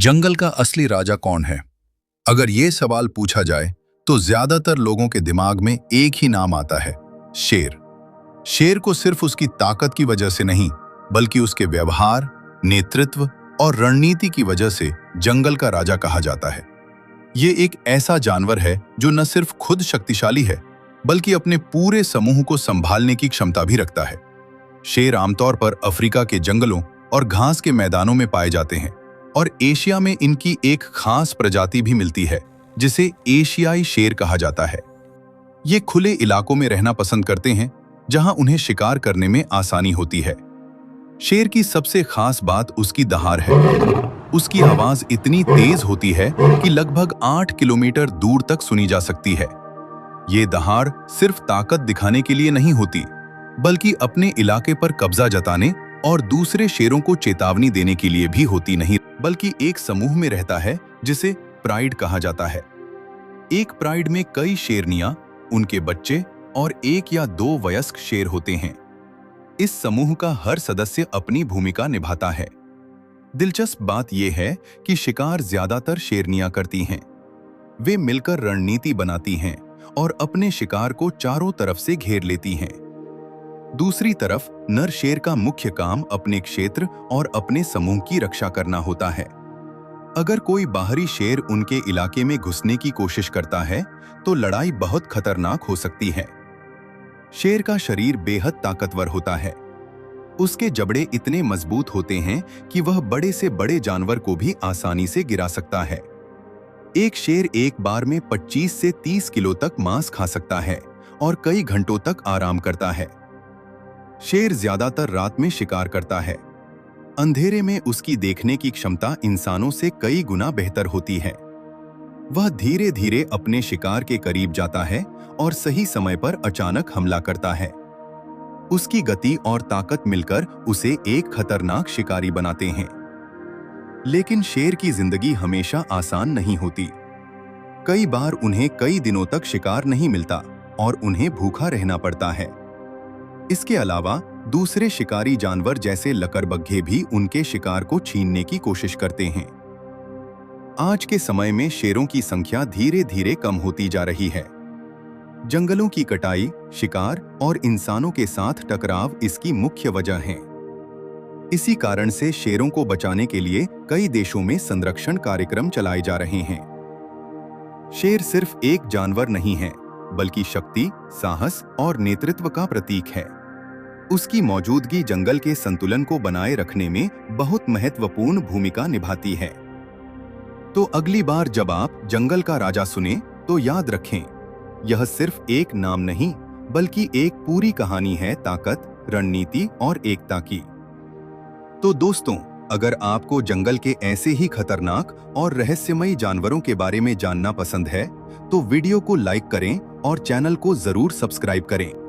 जंगल का असली राजा कौन है? अगर ये सवाल पूछा जाए तो ज्यादातर लोगों के दिमाग में एक ही नाम आता है, शेर। शेर को सिर्फ उसकी ताकत की वजह से नहीं, बल्कि उसके व्यवहार, नेतृत्व और रणनीति की वजह से जंगल का राजा कहा जाता है। ये एक ऐसा जानवर है जो न सिर्फ खुद शक्तिशाली है, बल्कि अपने पूरे समूह को संभालने की क्षमता भी रखता है। शेर आमतौर पर अफ्रीका के जंगलों और घास के मैदानों में पाए जाते हैं, और एशिया में इनकी एक खास प्रजाति भी मिलती है, जिसे एशियाई शेर कहा जाता है। ये खुले इलाकों में रहना पसंद करते हैं, जहां उन्हें शिकार करने में आसानी होती है। शेर की सबसे खास बात उसकी दहाड़ है। उसकी आवाज इतनी तेज होती है कि लगभग 8 किलोमीटर दूर तक सुनी जा सकती है। ये दहाड़ सिर्फ ताकत दिखाने के लिए नहीं होती, बल्कि अपने इलाके पर कब्जा जताने और दूसरे शेरों को चेतावनी देने के लिए भी होती नहीं, बल्कि एक समूह में रहता है जिसे प्राइड कहा जाता है। एक प्राइड में कई शेरनियां, उनके बच्चे और 1 या 2 वयस्क शेर होते हैं। इस समूह का हर सदस्य अपनी भूमिका निभाता है। दिलचस्प बात यह है कि शिकार ज्यादातर शेरनियां करती हैं। वे मिलकर रणनीति बनाती हैं और अपने शिकार को चारों तरफ से घेर लेती हैं। दूसरी तरफ नर शेर का मुख्य काम अपने क्षेत्र और अपने समूह की रक्षा करना होता है। अगर कोई बाहरी शेर उनके इलाके में घुसने की कोशिश करता है, तो लड़ाई बहुत खतरनाक हो सकती है। शेर का शरीर बेहद ताकतवर होता है। उसके जबड़े इतने मजबूत होते हैं कि वह बड़े से बड़े जानवर को भी आसानी से गिरा सकता है। एक शेर एक बार में 25 से 30 किलो तक मांस खा सकता है और कई घंटों तक आराम करता है। शेर ज्यादातर रात में शिकार करता है। अंधेरे में उसकी देखने की क्षमता इंसानों से कई गुना बेहतर होती है। वह धीरे धीरे अपने शिकार के करीब जाता है और सही समय पर अचानक हमला करता है। उसकी गति और ताकत मिलकर उसे एक खतरनाक शिकारी बनाते हैं। लेकिन शेर की जिंदगी हमेशा आसान नहीं होती। कई बार उन्हें कई दिनों तक शिकार नहीं मिलता और उन्हें भूखा रहना पड़ता है। इसके अलावा दूसरे शिकारी जानवर जैसे लकड़बग्घे भी उनके शिकार को छीनने की कोशिश करते हैं। आज के समय में शेरों की संख्या धीरे धीरे कम होती जा रही है। जंगलों की कटाई, शिकार और इंसानों के साथ टकराव इसकी मुख्य वजह हैं। इसी कारण से शेरों को बचाने के लिए कई देशों में संरक्षण कार्यक्रम चलाए जा रहे हैं। शेर सिर्फ एक जानवर नहीं है, बल्कि शक्ति, साहस और नेतृत्व का प्रतीक है। उसकी मौजूदगी जंगल के संतुलन को बनाए रखने में बहुत महत्वपूर्ण भूमिका निभाती है। तो अगली बार जब आप जंगल का राजा सुने, तो याद रखें, यह सिर्फ एक नाम नहीं, बल्कि एक पूरी कहानी है ताकत, रणनीति और एकता की। तो दोस्तों, अगर आपको जंगल के ऐसे ही खतरनाक और रहस्यमयी जानवरों के बारे में जानना पसंद है, तो वीडियो को लाइक करें और चैनल को जरूर सब्सक्राइब करें।